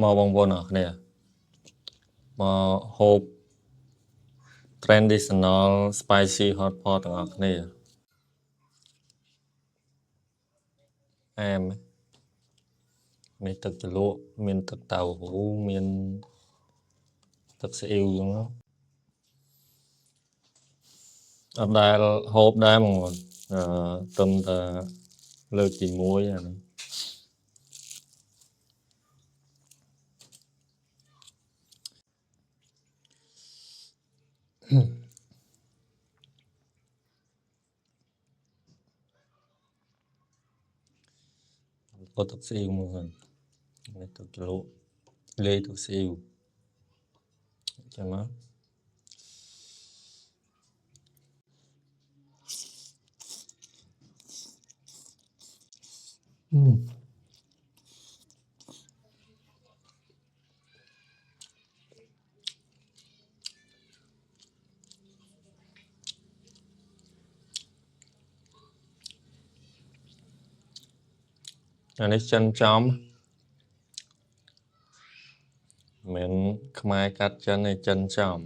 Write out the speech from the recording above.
មកបងប្អូនអរគ្នាមកហូប traditional spicy hot pot ទាំងអស់គ្នាអែមមានទឹកជ្រលក់មានទឹកតៅហ៊ូមានទឹកស៊ីអ៊ីវចឹងអត់ដែលហូបដែរបងប្អូនត្រឹមតែលើកទី1អានេះអត់ទឹកស៊ីអ៊ីវមកហ្នឹងនេះទឹកជ្រលក់លាយទឹកស៊ីអ៊ីវចាំមកអានេះចិនចំមិនខ្មែរកាត់ចិនឯចិនចំ